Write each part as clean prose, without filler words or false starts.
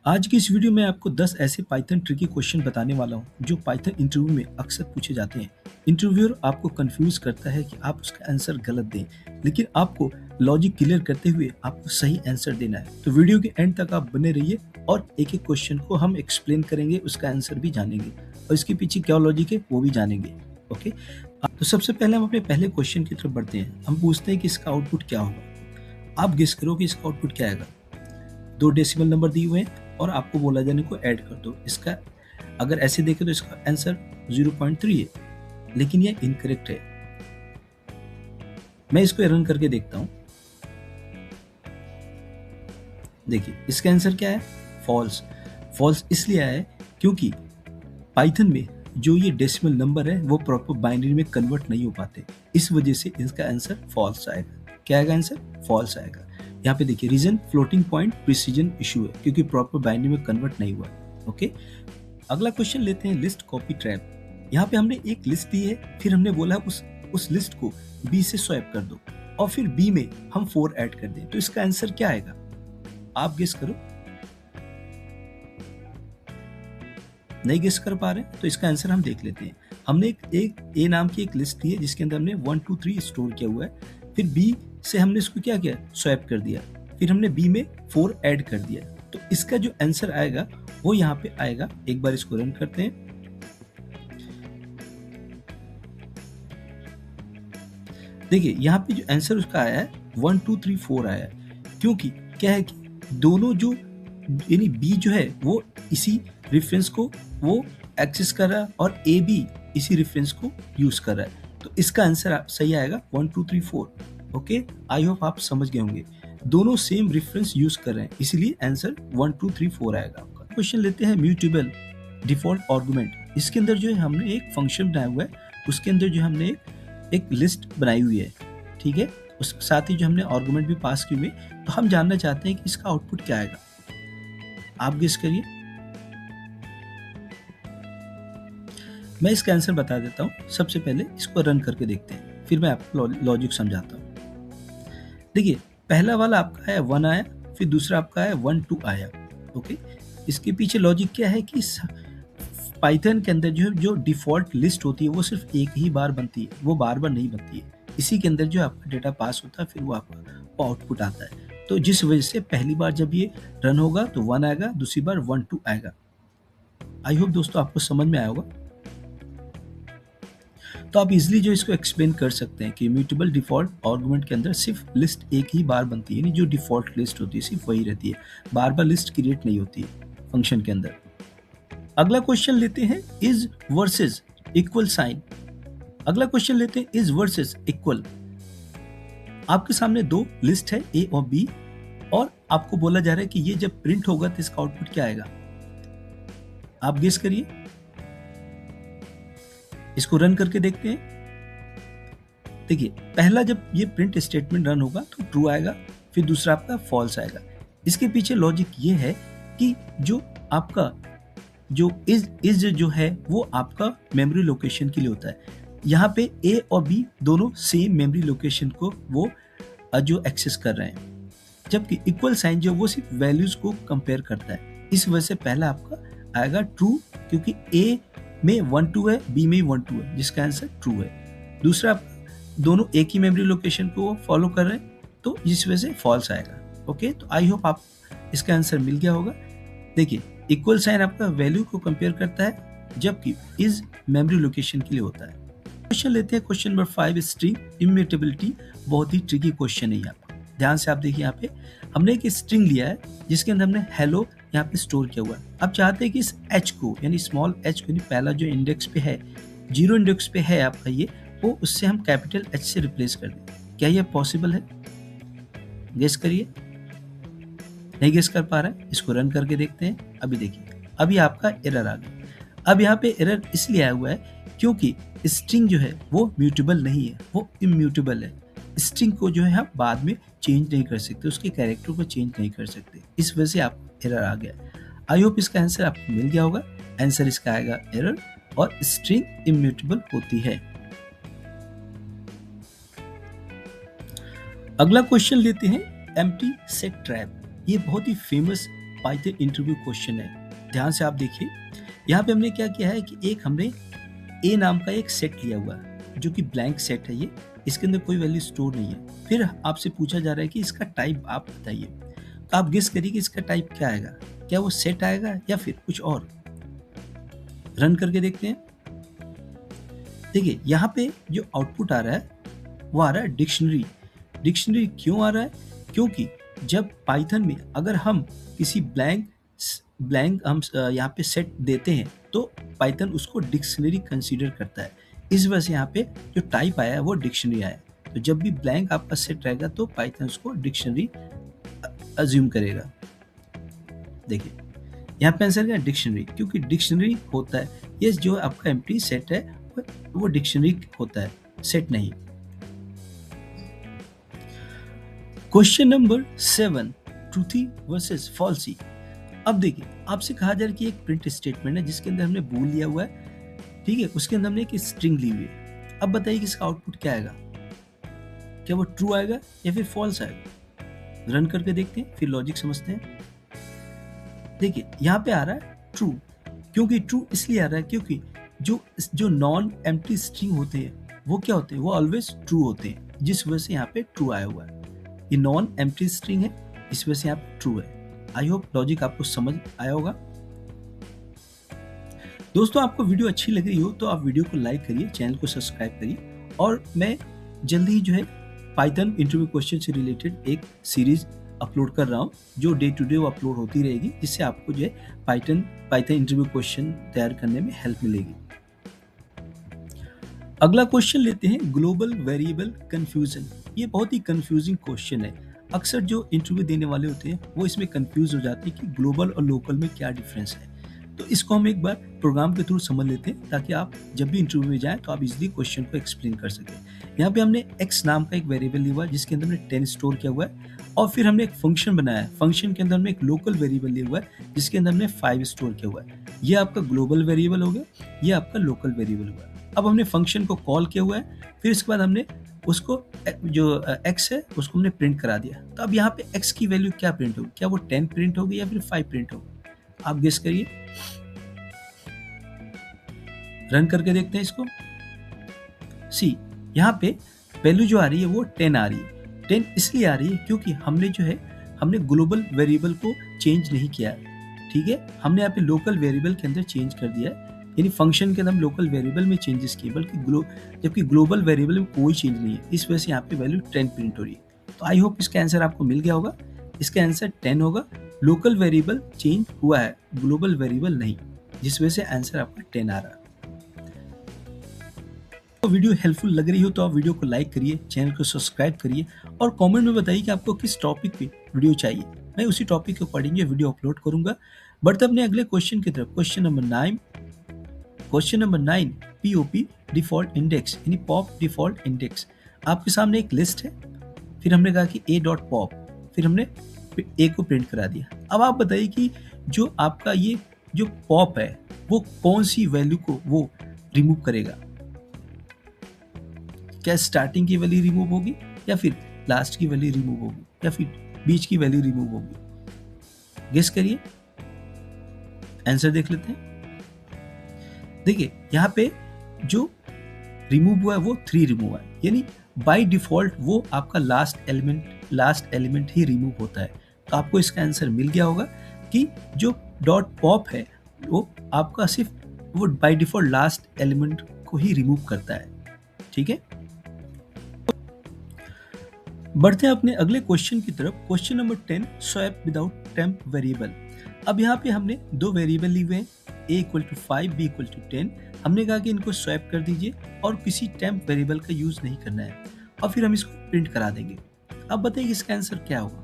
आज की इस वीडियो में आपको 10 ऐसे पाइथन ट्रिकी क्वेश्चन बताने वाला हूं जो पाइथन इंटरव्यू में अक्सर पूछे जाते हैं। इंटरव्यूअर आपको कंफ्यूज करता है कि आप उसका आंसर गलत दें, लेकिन आपको लॉजिक क्लियर करते हुए आपको सही आंसर देना है। तो वीडियो के एंड तक आप बने रहिए और एक एक क्वेश्चन को हम एक्सप्लेन करेंगे, उसका आंसर भी जानेंगे और इसके पीछे क्या लॉजिक है वो भी जानेंगे। ओके, तो सबसे पहले हम अपने पहले क्वेश्चन की तरफ बढ़ते हैं। हम पूछते हैं कि इसका आउटपुट क्या होगा। आप गेस करो कि इसका आउटपुट क्या आएगा। 2 डेसिमल नंबर दिए हुए हैं और आपको बोला जाने को ऐड कर दो। इसका अगर ऐसे देखें तो इसका आंसर 0.3 है, लेकिन ये इनकरेक्ट है। मैं इसको रन करके देखता हूं। देखिए इसका आंसर क्या है, फॉल्स। फॉल्स इसलिए आया है क्योंकि पाइथन में जो ये डेसिमल नंबर है वो प्रॉपर बाइनरी में कन्वर्ट नहीं हो पाते, इस वजह से इसका आंसर फॉल्स आएगा। क्या आएगा आंसर? फॉल्स आएगा। यहाँ पे देखिए reason floating point precision issue है, क्योंकि प्रॉपर बाइनरी में कन्वर्ट नहीं हुआ। ओके, अगला क्वेश्चन लेते हैं लिस्ट कॉपी ट्रैप। यहाँ पे हमने एक लिस्ट दी है, फिर हमने बोला उस लिस्ट को बी से स्वैप कर दो और फिर बी में हम 4 ऐड कर दें, तो इसका आंसर क्या आएगा? आप गेस करो। नहीं गेस कर पा रहे तो इसका आंसर हम देख लेते हैं। हमने एक ए नाम की एक लिस्ट दी है जिसके अंदर हमने 1 2 3 स्टोर किया हुआ है, फिर बी से हमने इसको क्या किया, स्वैप कर दिया, फिर हमने बी में 4 ऐड कर दिया। तो इसका जो आंसर आएगा वो यहाँ पे आएगा। एक बार इसको रन करते हैं। देखिए यहाँ पे जो आंसर उसका आया है 1 2 3 4 आया है, क्योंकि क्या है कि दोनों जो यानी बी जो है वो इसी रेफरेंस को वो एक्सेस कर रहा है और ए भी इसी रेफरेंस को यूज कर रहा है। तो इसका आंसर सही आएगा 1 2 3 4। ओके, आई होप आप समझ गए होंगे। दोनों सेम रेफरेंस यूज कर रहे हैं, इसलिए आंसर 1 2 3 4 आएगा आपका। क्वेश्चन लेते हैं म्यूटेबल डिफॉल्ट आर्गुमेंट। इसके अंदर जो है हमने एक फंक्शन बनाया हुआ है, उसके अंदर जो हमने एक लिस्ट बनाई हुई है, ठीक है। उस साथ ही जो हमने आर्गुमेंट भी पास की हुई, तो हम जानना चाहते हैं कि इसका आउटपुट क्या आएगा। आप गेस करिए। मैं इसका आंसर बता देता हूं। सबसे पहले इसको रन करके देखते हैं, फिर मैं आपको लॉजिक समझाता हूं। देखिए पहला वाला आपका आया 1 आया, फिर दूसरा आपका आया 1 2 आया। ओके, इसके पीछे लॉजिक क्या है कि पाइथन के अंदर जो डिफॉल्ट लिस्ट होती है वो सिर्फ एक ही बार बनती है, वो बार बार नहीं बनती है। इसी के अंदर जो आपका डेटा पास होता है, फिर वो आपका आउटपुट आता है। तो जिस वजह से पहली बार जब ये रन होगा तो 1 आएगा, दूसरी बार 1 2 आएगा। आई होप दोस्तों आपको समझ में आया होगा। तो आप इजीली जो इसको एक्सप्लेन कर सकते हैं कि म्यूटेबल डिफॉल्ट आर्गुमेंट के अंदर सिर्फ लिस्ट एक ही बार बनती है, यानी जो डिफॉल्ट लिस्ट होती है सिर्फ वही रहती है, बार बार लिस्ट क्रिएट नहीं होती है फंक्शन के अंदर। अगला क्वेश्चन लेते हैं इज वर्सेस इक्वल साइन। अगला क्वेश्चन लेते हैं इज वर्सेस इक्वल। आपके सामने 2 लिस्ट है ए और बी, और आपको बोला जा रहा है कि ये जब प्रिंट होगा तो इसका आउटपुट क्या आएगा। आप गेस करिए। इसको रन करके देखते हैं। देखिए पहला जब ये प्रिंट स्टेटमेंट रन होगा तो ट्रू आएगा, फिर दूसरा आपका फॉल्स आएगा। इसके पीछे लॉजिक ये है कि जो आपका जो इज जो है वो आपका मेमोरी लोकेशन के लिए होता है। यहाँ पे ए और बी दोनों सेम मेमोरी लोकेशन को वो जो एक्सेस कर रहे हैं, जबकि इक्वल साइन जो वो सिर्फ वैल्यूज को कंपेयर करता है। इस वजह से पहला आपका आएगा ट्रू, क्योंकि ए में 1 2 है, बी में 1 2 है, जिसका आंसर ट्रू है। दूसरा दोनों एक ही मेमोरी लोकेशन को फॉलो कर रहे हैं, तो इस वजह से फॉल्स आएगा। ओके, तो आई होप आप इसका आंसर मिल गया होगा। देखिए इक्वल साइन आपका वैल्यू को कंपेयर करता है, जबकि इज मेमोरी लोकेशन के लिए होता है। क्वेश्चन लेते हैं क्वेश्चन नंबर 5 स्ट्रिंग इम्यूटेबिलिटी। बहुत ही ट्रिकी क्वेश्चन है। यहाँ ध्यान से आप देखिए, यहाँ पे हमने एक स्ट्रिंग लिया है जिसके अंदर हमने हेलो यहाँ पे स्टोर किया हुआ है। अब चाहते हैं कि इस h को यानी स्मॉल h को, पहला जो इंडेक्स पे है 0 इंडेक्स पे है आपका ये, वो उससे हम कैपिटल H से रिप्लेस कर दें। क्या ये पॉसिबल है? गेस करिए। नहीं गेस कर पा रहा है, इसको रन करके देखते हैं। अभी देखिए अभी आपका एरर आ गया। अब यहाँ पे एरर इसलिए आया हुआ है क्योंकि स्ट्रिंग जो है वो म्यूटेबल नहीं है, वो इम्यूटेबल है। स्ट्रिंग को जो है हम बाद में चेंज नहीं कर सकते, उसके कैरेक्टर को चेंज नहीं कर सकते, इस वजह से आपको एरर आ गया। आई होप इसका आंसर आपको मिल गया होगा। आंसर इसका आएगा एरर, और स्ट्रिंग इम्यूटेबल होती है। अगला क्वेश्चन लेते हैं एम्प्टी सेट ट्रैप। ये बहुत ही फेमस पाइथन इंटरव्यू क्वेश्चन है। ध्यान से आप देखिए, यहाँ पे हमने क्या किया है कि एक हमने ए नाम का एक सेट लिया हुआ है जो कि ब्लैंक सेट है, ये इसके अंदर कोई वैल्यू स्टोर नहीं है। फिर आपसे पूछा जा रहा है कि इसका टाइप आप बताइए, तो आप गेस करिए कि इसका टाइप क्या आएगा, क्या वो सेट आएगा या फिर कुछ और। रन करके देखते हैं। देखिए यहाँ पे जो आउटपुट आ रहा है वो आ रहा है डिक्शनरी। डिक्शनरी क्यों आ रहा है? क्योंकि जब पाइथन में अगर हम किसी ब्लैंक हम यहाँ पे सेट देते हैं तो पाइथन उसको डिक्शनरी कंसीडर करता है। इस वजह से यहाँ पे जो टाइप आया है वो डिक्शनरी आया है। तो जब भी ब्लैंक आपका सेट रहेगा तो पाइथन उसको डिक्शनरी अज्यूम करेगा। देखिए यहाँ पे आंसर क्या है? डिक्शनरी, क्योंकि डिक्शनरी होता है ये जो आपका एम्प्टी सेट है वो डिक्शनरी होता है, सेट नहीं। Question number 7, truthy versus falsies. अब देखिए आपसे कहा जा रहा है कि एक प्रिंट स्टेटमेंट है जिसके अंदर हमने बूल लिया हुआ है, ठीक है, उसके अंदर हमने एक स्ट्रिंग ली हुई है। अब बताइए कि इसका आउटपुट क्या आएगा, क्या वो ट्रू आएगा या फिर फॉल्स आएगा। रन करके देखते हैं, फिर लॉजिक समझते हैं। देखिए यहाँ पे आ रहा है ट्रू, क्योंकि ट्रू इसलिए आ रहा है क्योंकि जो नॉन एम्प्टी स्ट्रिंग होते हैं वो क्या होते हैं, वो ऑलवेज ट्रू होते हैं, जिस वजह से यहाँ पे ट्रू आया हुआ है। ये नॉन एम्प्टी स्ट्रिंग है, इस वजह से यहाँ पे ट्रू है। आई होप लॉजिक आपको समझ आया होगा। दोस्तों आपको वीडियो अच्छी लग रही हो तो आप वीडियो को लाइक करिए, चैनल को सब्सक्राइब करिए, और मैं जल्दी ही जो है पाइथन इंटरव्यू क्वेश्चन से रिलेटेड एक सीरीज अपलोड कर रहा हूँ जो डे टू डे वो अपलोड होती रहेगी, जिससे आपको जो है पाइथन इंटरव्यू क्वेश्चन तैयार करने में हेल्प मिलेगी। अगला क्वेश्चन लेते हैं, ग्लोबल वेरिएबल कंफ्यूजन। ये बहुत ही कंफ्यूजिंग क्वेश्चन है। अक्सर जो इंटरव्यू देने वाले होते हैं वो इसमें कंफ्यूज हो जाते हैं कि ग्लोबल और लोकल में क्या डिफरेंस है। तो इसको हम एक बार प्रोग्राम के थ्रू समझ लेते हैं ताकि आप जब भी इंटरव्यू में जाएं तो आप इजीली क्वेश्चन को एक्सप्लेन कर सकें। यहाँ पे हमने x नाम का एक वेरिएबल लिया हुआ है जिसके अंदर हमने 10 स्टोर किया हुआ है, और फिर हमने एक फंक्शन बनाया है। फंक्शन के अंदर हमने एक लोकल वेरिएबल लिया हुआ है जिसके अंदर हमने 5 स्टोर किया हुआ है। ये आपका ग्लोबल वेरिएबल हो गया, ये आपका लोकल वेरिएबल हुआ है। अब हमने फंक्शन को कॉल किया हुआ है, फिर इसके बाद हमने उसको जो x है उसको हमने प्रिंट करा दिया। तो अब यहाँ पे x की वैल्यू क्या प्रिंट होगी, क्या वो 10 प्रिंट होगी या फिर 5 प्रिंट होगी, आप गेस करिए। रन करके देखते हैं इसको। सी यहाँ पे वैल्यू जो आ रही है वो 10 आ रही है। 10 इसलिए आ रही है क्योंकि हमने ग्लोबल वेरिएबल को चेंज नहीं किया, ठीक है, हमने यहाँ पे लोकल वेरिएबल के अंदर चेंज कर दिया है। यानी फंक्शन के अंदर हम लोकल वेरिएबल में चेंजेस किए, बल्कि जबकि ग्लोबल वेरिएबल में कोई चेंज नहीं है, इस वजह से यहाँ पे वैल्यू 10 प्रिंट हो रही है। तो आई होप इसका आंसर आपको मिल गया होगा। इसका आंसर 10 होगा। लोकल वेरिएबल चेंज हुआ है, ग्लोबल वेरिएबल नहीं, जिस वजह से आंसर आपका 10 आ रहा है। तो वीडियो हेल्पफुल लग रही हो तो आप वीडियो को लाइक करिए, चैनल को सब्सक्राइब करिए, और कमेंट में बताइए कि आपको किस टॉपिक पे वीडियो चाहिए। मैं उसी टॉपिक के अकॉर्डिंग ये वीडियो अपलोड करूंगा। बढ़ते अपने अगले क्वेश्चन की तरफ। Question number 9, POP default index यानी पॉप डिफॉल्ट इंडेक्स। आपके सामने एक लिस्ट है, फिर हमने कहा कि a डॉट पॉप, फिर हमने a को प्रिंट करा दिया। अब आप बताइए कि जो आपका ये जो पॉप है वो कौन सी वैल्यू को वो रिमूव करेगा। क्या स्टार्टिंग की वैल्यू रिमूव होगी, या फिर लास्ट की वैल्यू रिमूव होगी, या फिर बीच की वैल्यू रिमूव होगी। गेस करिए, आंसर देख लेते हैं। देखिए यहाँ पे जो रिमूव हुआ है वो 3 रिमूव है, यानी बाय डिफॉल्ट वो आपका लास्ट एलिमेंट ही रिमूव होता है। तो आपको इसका आंसर मिल गया होगा कि जो डॉट पॉप है वो आपका सिर्फ वो बाय डिफॉल्ट लास्ट एलिमेंट को ही रिमूव करता है, ठीक है। बढ़ते हैं अपने अगले क्वेश्चन की तरफ। Question number 10, swap without temp variable. अब यहाँ पे हमने 2 वेरिएबल लिए हुए हैं, a = 5, b = 10। हमने कहा कि इनको स्वैप कर दीजिए और किसी टेम्प वेरिएबल का यूज नहीं करना है, और फिर हम इसको प्रिंट करा देंगे। अब बताइए इसका आंसर क्या होगा।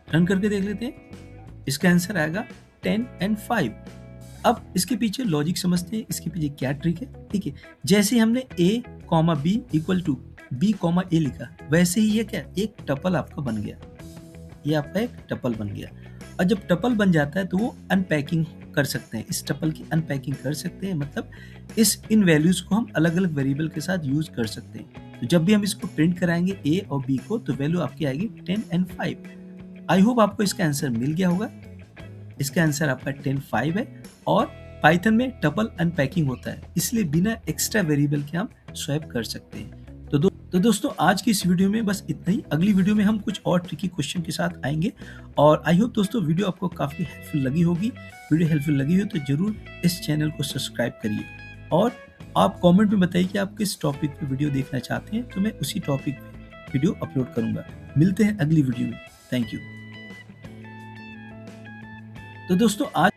रन करके देख लेते हैं। इसका आंसर आएगा 10 and 5। अब इसके पीछे लॉजिक समझते हैं, इसके पीछे क्या ट्रिक है। ठीक है, जैसे हमने a, b = b, a लिखा, वैसे ही ये क्या एक टपल आपका बन गया, ये आपका एक टपल बन गया। और जब टपल बन जाता है तो वो अनपैकिंग कर सकते हैं, इस टपल की अनपैकिंग कर सकते हैं, मतलब इन वैल्यूज को हम अलग अलग वेरिएबल के साथ यूज कर सकते हैं। तो जब भी हम इसको प्रिंट कराएंगे a और b को, तो वैल्यू आपकी आएगी 10 and 5। आई होप आपको इसका आंसर मिल गया होगा। इसका आंसर आपका 10.5 है और पाइथन में टपल अनपैकिंग होता है, इसलिए बिना एक्स्ट्रा वेरिएबल के हम स्वैप कर सकते हैं। तो दोस्तों आज की इस वीडियो में बस इतना ही। अगली वीडियो में हम कुछ और ट्रिकी क्वेश्चन के साथ आएंगे और आई होप दोस्तों वीडियो आपको काफ़ी हेल्पफुल लगी होगी। वीडियो हेल्पफुल लगी हो तो जरूर इस चैनल को सब्सक्राइब करिए और आप कमेंट में बताइए कि आप किस टॉपिक पे वीडियो देखना चाहते हैं, तो मैं उसी टॉपिक पे वीडियो अपलोड करूंगा। मिलते हैं अगली वीडियो में। Thank you. तो दोस्तों आज